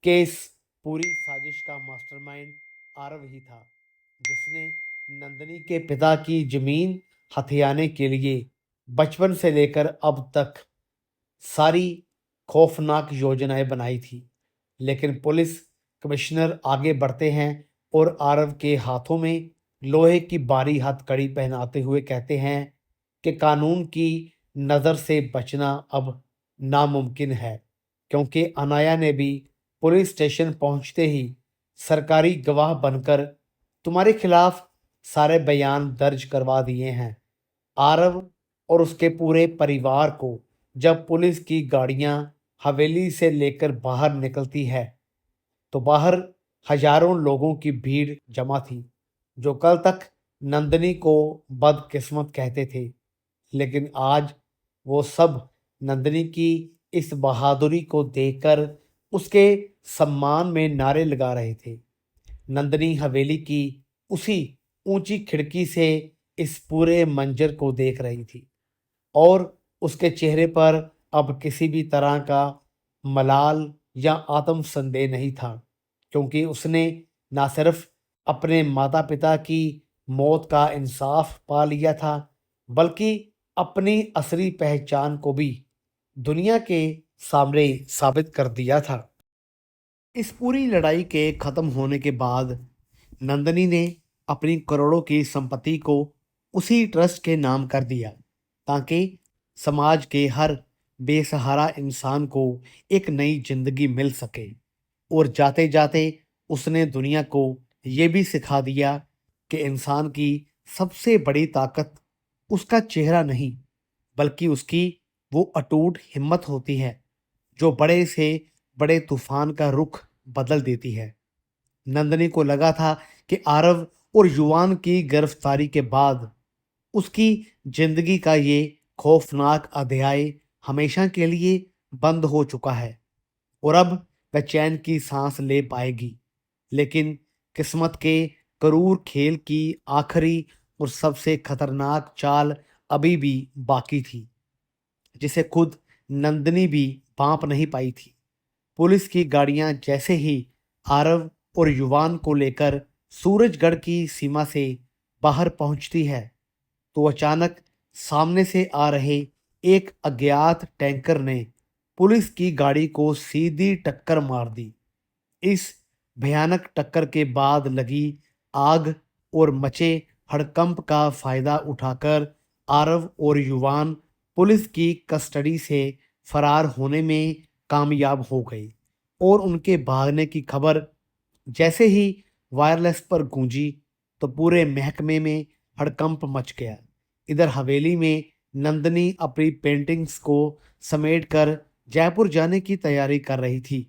Speaker 1: कि इस पूरी साजिश का मास्टरमाइंड आरव ही था, जिसने नंदनी के पिता की जमीन हथियाने के लिए बचपन से लेकर अब तक सारी खौफनाक योजनाएं बनाई थी। लेकिन पुलिस कमिश्नर आगे बढ़ते हैं और आरव के हाथों में लोहे की बारी हथकड़ी पहनाते हुए कहते हैं कि कानून की नज़र से बचना अब नामुमकिन है, क्योंकि अनाया ने भी पुलिस स्टेशन पहुंचते ही सरकारी गवाह बनकर तुम्हारे खिलाफ सारे बयान दर्ज करवा दिए हैं। आरव और उसके पूरे परिवार को जब पुलिस की गाड़ियां हवेली से लेकर बाहर निकलती है तो बाहर हजारों लोगों की भीड़ जमा थी, जो कल तक नंदनी को बदकिस्मत कहते थे, लेकिन आज वो सब नंदनी की इस बहादुरी को देखकर उसके सम्मान में नारे लगा रहे थे। नंदनी हवेली की उसी ऊंची खिड़की से इस पूरे मंजर को देख रही थी और उसके चेहरे पर अब किसी भी तरह का मलाल या आत्म संदेह नहीं था, क्योंकि उसने ना सिर्फ अपने माता पिता की मौत का इंसाफ पा लिया था, बल्कि अपनी असली पहचान को भी दुनिया के सामने साबित कर दिया था। इस पूरी लड़ाई के खत्म होने के बाद नंदनी ने अपनी करोड़ों की संपत्ति को उसी ट्रस्ट के नाम कर दिया, ताकि समाज के हर बेसहारा इंसान को एक नई जिंदगी मिल सके। और जाते जाते उसने दुनिया को ये भी सिखा दिया कि इंसान की सबसे बड़ी ताकत उसका चेहरा नहीं, बल्कि उसकी वो अटूट हिम्मत होती है जो बड़े से बड़े तूफान का रुख बदल देती है। नंदनी को लगा था कि आरव और युवान की गिरफ्तारी के बाद उसकी जिंदगी का ये खौफनाक अध्याय हमेशा के लिए बंद हो चुका है और अब वह चैन की सांस ले पाएगी। लेकिन किस्मत के करूर खेल की आखिरी और सबसे खतरनाक चाल अभी भी बाकी थी, जिसे खुद नंदनी भी भांप नहीं पाई थी। पुलिस की गाड़ियां जैसे ही आरव और युवान को लेकर सूरजगढ़ की सीमा से बाहर पहुंचती है, तो अचानक सामने से आ रहे एक अज्ञात टैंकर ने पुलिस की गाड़ी को सीधी टक्कर मार दी। इस भयानक टक्कर के बाद लगी आग और मचे हड़कंप का फायदा उठाकर आरव और युवान पुलिस की कस्टडी से फरार होने में कामयाब हो गए। और उनके भागने की खबर जैसे ही वायरलेस पर गूंजी, तो पूरे महकमे में हड़कंप मच गया। इधर हवेली में नंदनी अपनी पेंटिंग्स को समेटकर जयपुर जाने की तैयारी कर रही थी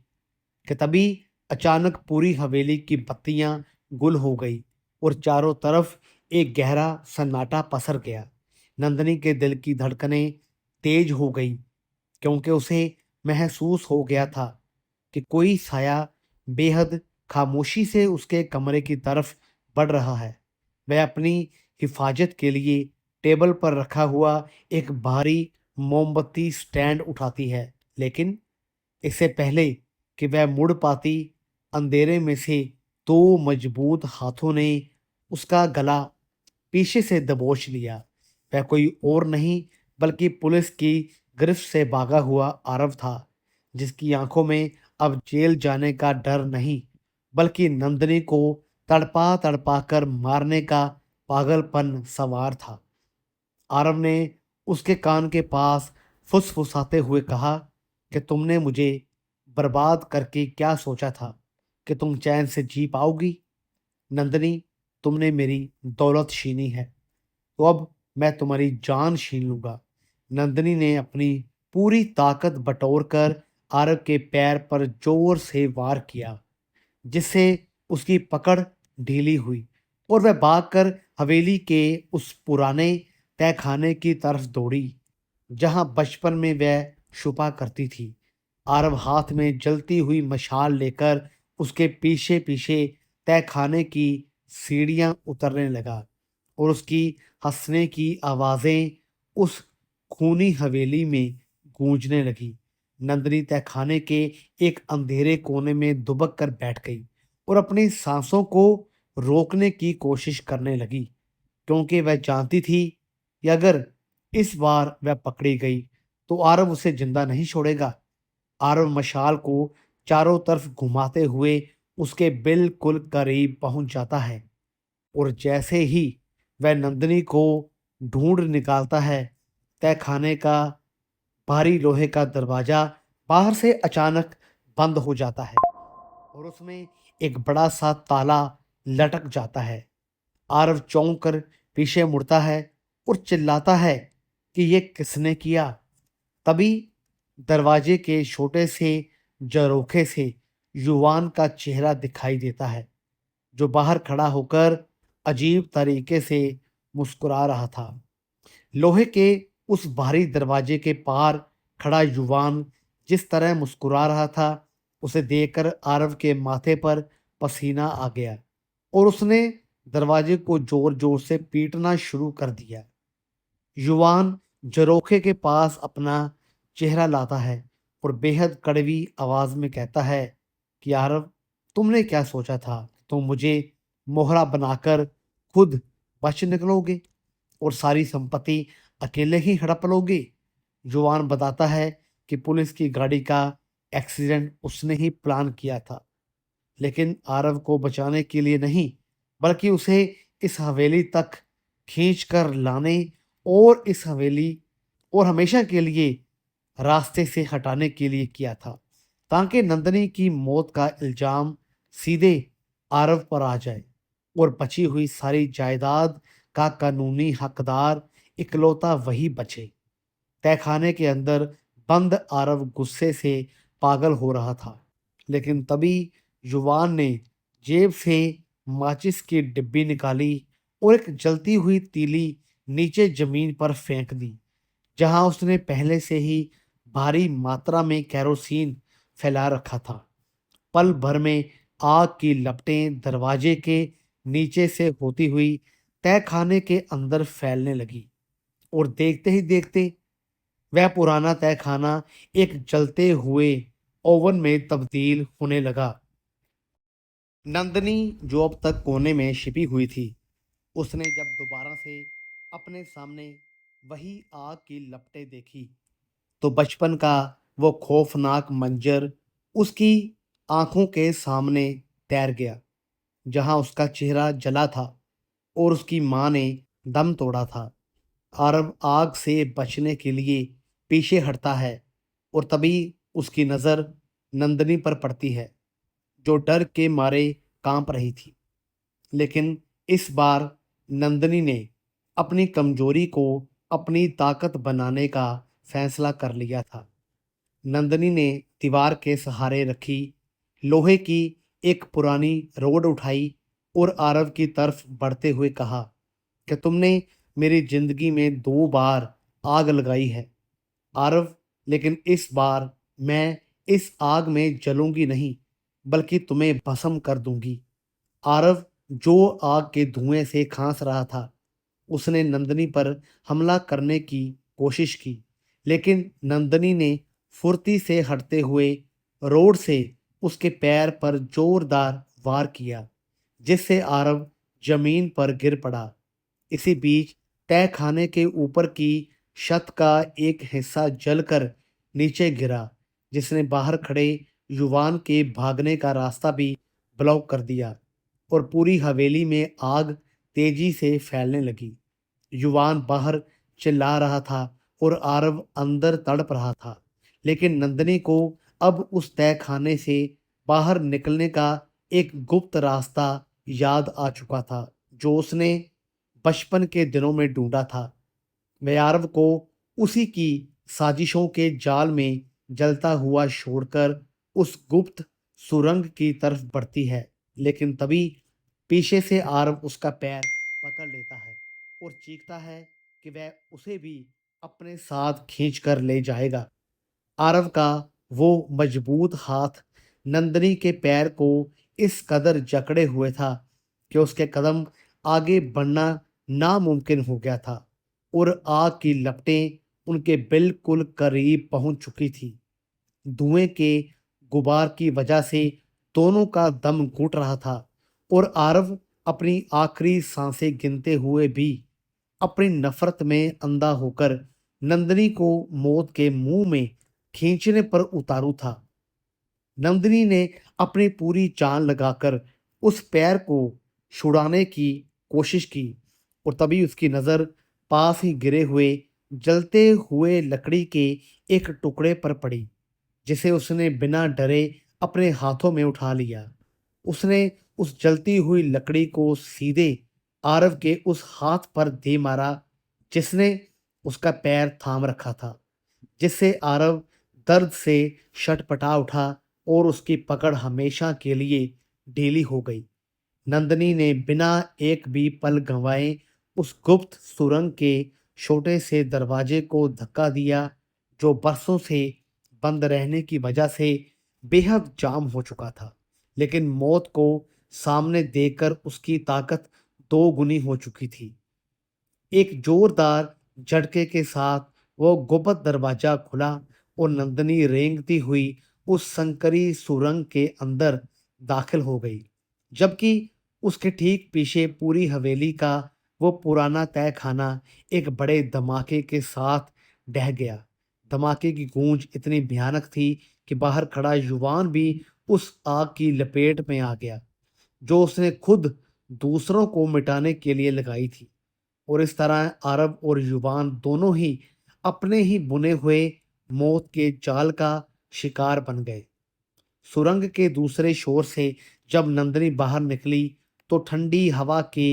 Speaker 1: कि तभी अचानक पूरी हवेली की बत्तियां गुल हो गई और चारों तरफ एक गहरा सन्नाटा पसर गया। नंदनी के दिल की धड़कनें तेज हो गई, क्योंकि उसे महसूस हो गया था कि कोई साया बेहद खामोशी से उसके कमरे की तरफ बढ़ रहा है। वह अपनी हिफाजत के लिए टेबल पर रखा हुआ एक भारी मोमबत्ती स्टैंड उठाती है, लेकिन इससे पहले कि वह मुड़ पाती, अंधेरे में से दो मजबूत हाथों ने उसका गला पीछे से दबोच लिया। वह कोई और नहीं बल्कि पुलिस की गिरफ्त से भागा हुआ आरव था, जिसकी आंखों में अब जेल जाने का डर नहीं, बल्कि नंदनी को तड़पा तड़पा कर मारने का पागलपन सवार था। आरव ने उसके कान के पास फुसफुसाते हुए कहा कि तुमने मुझे बर्बाद करके क्या सोचा था कि तुम चैन से जी पाओगी? नंदनी, तुमने मेरी दौलत छीनी है, तो अब मैं तुम्हारी जान छीन लूंगा। नंदनी ने अपनी पूरी ताकत बटोर कर आरव के पैर पर जोर से वार किया, जिससे उसकी पकड़ ढीली हुई और वह भागकर हवेली के उस पुराने तहखाने की तरफ दौड़ी जहां बचपन में वह छुपा करती थी। आरव हाथ में जलती हुई मशाल लेकर उसके पीछे पीछे तहखाने की सीढ़ियां उतरने लगा और उसकी हंसने की आवाजें उस खूनी हवेली में गूंजने लगी। नंदनी तहखाने के एक अंधेरे कोने में दुबक कर बैठ गई और अपनी सांसों को रोकने की कोशिश करने लगी, क्योंकि वह जानती थी कि अगर इस बार वह पकड़ी गई तो आरव उसे जिंदा नहीं छोड़ेगा। आरव मशाल को चारों तरफ घुमाते हुए उसके बिल्कुल करीब पहुंच जाता है और जैसे ही वह नंदनी को ढूंढ निकालता है, तहखाने का भारी लोहे का दरवाजा बाहर से अचानक बंद हो जाता है और उसमें एक बड़ा सा ताला लटक जाता है। आरव चौंक कर पीछे मुड़ता है और चिल्लाता है कि ये किसने किया। तभी दरवाजे के छोटे से झरोखे से युवान का चेहरा दिखाई देता है, जो बाहर खड़ा होकर अजीब तरीके से मुस्कुरा रहा था। लोहे के उस भारी दरवाजे के पार खड़ा युवान जिस तरह मुस्कुरा रहा था, उसे देखकर आरव के माथे पर पसीना आ गया और उसने दरवाजे को जोर जोर से पीटना शुरू कर दिया। युवान झरोखे के पास अपना चेहरा लाता है और बेहद कड़वी आवाज में कहता है कि आरव, तुमने क्या सोचा था? तुम मुझे मोहरा बनाकर खुद बच निकलोगे और सारी संपत्ति अकेले ही हड़प लोगे? जुआन बताता है कि पुलिस की गाड़ी का एक्सीडेंट उसने ही प्लान किया था, लेकिन आरव को बचाने के लिए नहीं, बल्कि उसे इस हवेली तक खींच कर लाने और इस हवेली और हमेशा के लिए रास्ते से हटाने के लिए किया था, ताकि नंदनी की मौत का इल्जाम सीधे आरव पर आ जाए और बची हुई सारी जायदाद का कानूनी हकदार इकलौता वही बचे। तहखाने के अंदर बंद आरव गुस्से से पागल हो रहा था, लेकिन तभी युवान ने जेब से माचिस की डिब्बी निकाली और एक जलती हुई तीली नीचे जमीन पर फेंक दी, जहां उसने पहले से ही भारी मात्रा में केरोसिन फैला रखा था। पल भर में आग की लपटें दरवाजे के नीचे से होती हुई तहखाने के अंदर फैलने लगी और देखते ही देखते वह पुराना तहखाना एक जलते हुए ओवन में तब्दील होने लगा। नंदनी, जो अब तक कोने में छिपी हुई थी, उसने जब दोबारा से अपने सामने वही आग की लपटें देखी, तो बचपन का वो खौफनाक मंजर उसकी आंखों के सामने तैर गया, जहां उसका चेहरा जला था और उसकी मां ने दम तोड़ा था। आरव आग से बचने के लिए पीछे हटता है और तभी उसकी नज़र नंदनी पर पड़ती है, जो डर के मारे कांप रही थी। लेकिन इस बार नंदनी ने अपनी कमजोरी को अपनी ताकत बनाने का फैसला कर लिया था। नंदनी ने दीवार के सहारे रखी लोहे की एक पुरानी रोड उठाई और आरव की तरफ बढ़ते हुए कहा कि तुमने मेरी जिंदगी में 2 बार आग लगाई है, आरव, लेकिन इस बार मैं इस आग में जलूंगी नहीं, बल्कि तुम्हें भस्म कर दूंगी। आरव, जो आग के धुएं से खांस रहा था, उसने नंदनी पर हमला करने की कोशिश की, लेकिन नंदनी ने फुर्ती से हटते हुए रोड से उसके पैर पर जोरदार वार किया, जिससे आरव जमीन पर गिर पड़ा। इसी बीच तहखाने के ऊपर की छत का एक हिस्सा जलकर नीचे गिरा, जिसने बाहर खड़े युवान के भागने का रास्ता भी ब्लॉक कर दिया और पूरी हवेली में आग तेजी से फैलने लगी। युवान बाहर चिल्ला रहा था और आरव अंदर तड़प रहा था, लेकिन नंदनी को अब उस तहखाने से बाहर निकलने का एक गुप्त रास्ता याद आ चुका था, जो उसने बचपन के दिनों में ढूंढा था। वह आरव को उसी की साजिशों के जाल में जलता हुआ छोड़कर उस गुप्त सुरंग की तरफ बढ़ती है, लेकिन तभी पीछे से आरव उसका पैर पकड़ लेता है और चीखता है कि वह उसे भी अपने साथ खींच कर ले जाएगा। आरव का वो मजबूत हाथ नंदनी के पैर को इस कदर जकड़े हुए था कि उसके कदम आगे बढ़ना नामुमकिन हो गया था और आग की लपटें उनके बिल्कुल करीब पहुंच चुकी थी। धुएं के गुबार की वजह से दोनों का दम घुट रहा था और आरव अपनी आखिरी सांसें गिनते हुए भी अपनी नफरत में अंधा होकर नंदनी को मौत के मुंह में खींचने पर उतारू था। नंदिनी ने अपनी पूरी जान लगाकर उस पैर को छुड़ाने की कोशिश की और तभी उसकी नज़र पास ही गिरे हुए जलते हुए लकड़ी के एक टुकड़े पर पड़ी, जिसे उसने बिना डरे अपने हाथों में उठा लिया। उसने उस जलती हुई लकड़ी को सीधे आरव के उस हाथ पर दे मारा जिसने उसका पैर थाम रखा था, जिससे आरव दर्द से छटपटा उठा और उसकी पकड़ हमेशा के लिए ढीली हो गई। नंदनी ने बिना एक भी पल गंवाए उस गुप्त सुरंग के छोटे से दरवाजे को धक्का दिया, जो बरसों से बंद रहने की वजह से बेहद जाम हो चुका था, लेकिन मौत को सामने देखकर उसकी ताकत 2 गुनी हो चुकी थी। एक जोरदार झटके के साथ वो गुंबद दरवाजा खुला और नंदनी रेंगती हुई उस संकरी सुरंग के अंदर दाखिल हो गई, जबकि उसके ठीक पीछे पूरी हवेली का वो पुराना तहखाना एक बड़े धमाके के साथ ढह गया। धमाके की गूंज इतनी भयानक थी कि बाहर खड़ा युवान भी उस आग की लपेट में आ गया, जो उसने खुद दूसरों को मिटाने के लिए लगाई थी। और इस तरह अरब और युवान दोनों ही अपने ही बुने हुए मौत के जाल का शिकार बन गए। सुरंग के दूसरे छोर से जब नंदिनी बाहर निकली तो ठंडी हवा के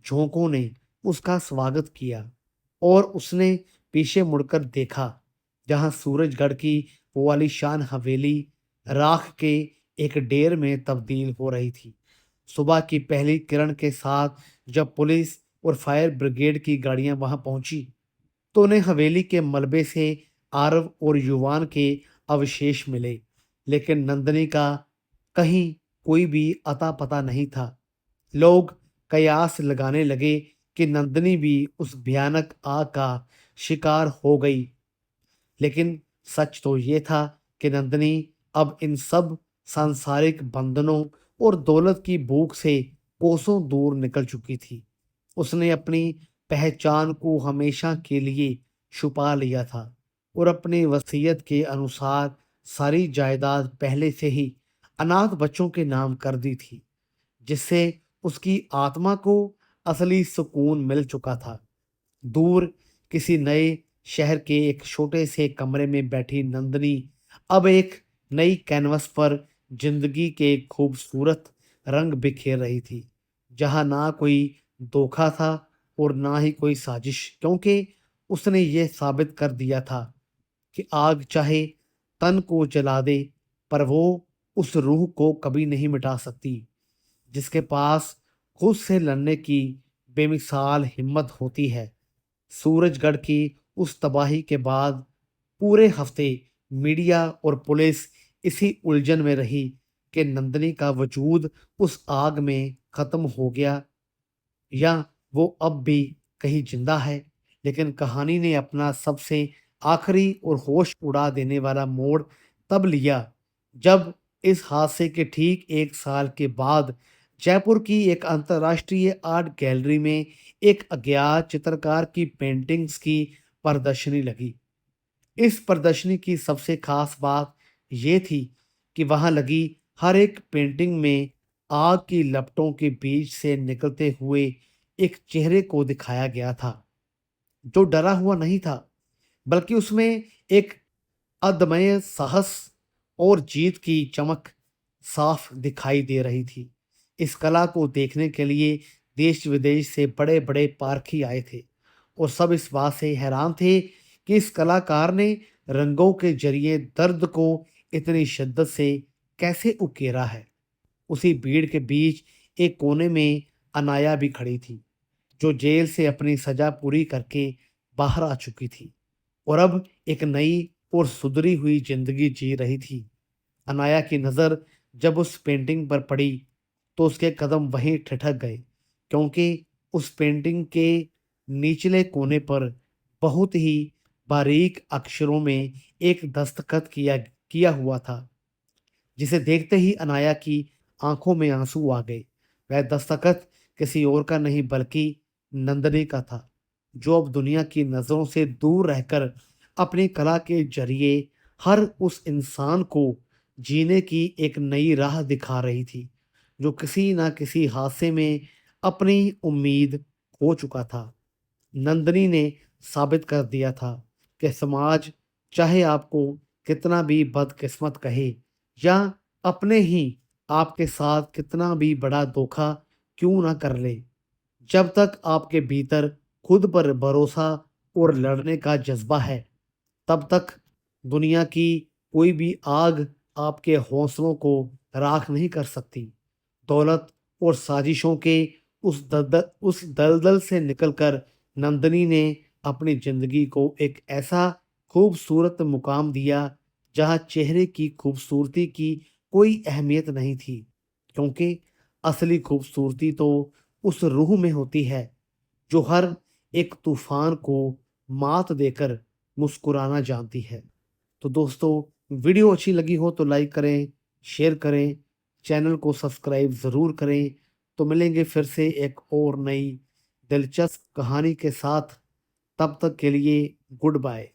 Speaker 1: झोंकों ने उसका स्वागत किया और उसने पीछे मुड़कर देखा, जहां सूरजगढ़ की वो आलीशान हवेली राख के एक डेर में तब्दील हो रही थी। सुबह की पहली किरण के साथ जब पुलिस और फायर ब्रिगेड की गाड़ियां वहां पहुंची तो उन्हें हवेली के मलबे से आरव और युवान के अवशेष मिले, लेकिन नंदनी का कहीं कोई भी अता पता नहीं था। लोग कयास लगाने लगे कि नंदनी भी उस भयानक आग का शिकार हो गई, लेकिन सच तो ये था कि नंदनी अब इन सब सांसारिक बंधनों और दौलत की भूख से कोसों दूर निकल चुकी थी। उसने अपनी पहचान को हमेशा के लिए छुपा लिया था और अपनी वसीयत के अनुसार सारी जायदाद पहले से ही अनाथ बच्चों के नाम कर दी थी, जिससे उसकी आत्मा को असली सुकून मिल चुका था। दूर किसी नए शहर के एक छोटे से कमरे में बैठी नंदनी अब एक नई कैनवस पर जिंदगी के खूबसूरत रंग बिखेर रही थी, जहां ना कोई धोखा था और ना ही कोई साजिश, क्योंकि उसने ये साबित कर दिया था कि आग चाहे तन को जला दे पर वो उस रूह को कभी नहीं मिटा सकती जिसके पास खुद से लड़ने की बेमिसाल हिम्मत होती है। सूरजगढ़ की उस तबाही के बाद पूरे हफ्ते मीडिया और पुलिस इसी उलझन में रही कि नंदनी का वजूद उस आग में खत्म हो गया या वो अब भी कहीं जिंदा है। लेकिन कहानी ने अपना सबसे आखिरी और होश उड़ा देने वाला मोड़ तब लिया जब इस हादसे के ठीक 1 साल के बाद जयपुर की एक अंतर्राष्ट्रीय आर्ट गैलरी में एक अज्ञात चित्रकार की पेंटिंग्स की प्रदर्शनी लगी। इस प्रदर्शनी की सबसे खास बात ये थी कि वहां लगी हर एक पेंटिंग में आग की लपटों के बीच से निकलते हुए एक चेहरे को दिखाया गया था, जो डरा हुआ नहीं था, बल्कि उसमें एक अदम्य साहस और जीत की चमक साफ दिखाई दे रही थी। इस कला को देखने के लिए देश विदेश से बड़े बड़े पारखी आए थे और सब इस बात से हैरान थे कि इस कलाकार ने रंगों के जरिए दर्द को इतनी शिद्दत से कैसे उकेरा है। उसी भीड़ के बीच एक कोने में अनाया भी खड़ी थी, जो जेल से अपनी सजा पूरी करके बाहर आ चुकी थी और अब एक नई और सुधरी हुई जिंदगी जी रही थी। अनाया की नज़र जब उस पेंटिंग पर पड़ी तो उसके कदम वहीं ठिठक गए, क्योंकि उस पेंटिंग के निचले कोने पर बहुत ही बारीक अक्षरों में एक दस्तखत किया किया हुआ था, जिसे देखते ही अनाया की आंखों में आंसू आ गए। वह दस्तखत किसी और का नहीं बल्कि नंदनी का था, जो अब दुनिया की नज़रों से दूर रहकर अपनी कला के जरिए हर उस इंसान को जीने की एक नई राह दिखा रही थी, जो किसी ना किसी हादसे में अपनी उम्मीद खो चुका था। नंदनी ने साबित कर दिया था कि समाज चाहे आपको कितना भी बदकिस्मत कहे या अपने ही आपके साथ कितना भी बड़ा धोखा क्यों ना कर ले, जब तक आपके भीतर खुद पर भरोसा और लड़ने का जज्बा है, तब तक दुनिया की कोई भी आग आपके हौसलों को राख नहीं कर सकती। दौलत और साजिशों के उस दलदल से निकलकर नंदनी ने अपनी जिंदगी को एक ऐसा खूबसूरत मुकाम दिया जहां चेहरे की खूबसूरती की कोई अहमियत नहीं थी, क्योंकि असली खूबसूरती तो उस रूह में होती है जो हर एक तूफान को मात देकर मुस्कुराना जानती है। तो दोस्तों, वीडियो अच्छी लगी हो तो लाइक करें, शेयर करें, चैनल को सब्सक्राइब ज़रूर करें। तो मिलेंगे फिर से एक और नई दिलचस्प कहानी के साथ। तब तक के लिए गुड बाय।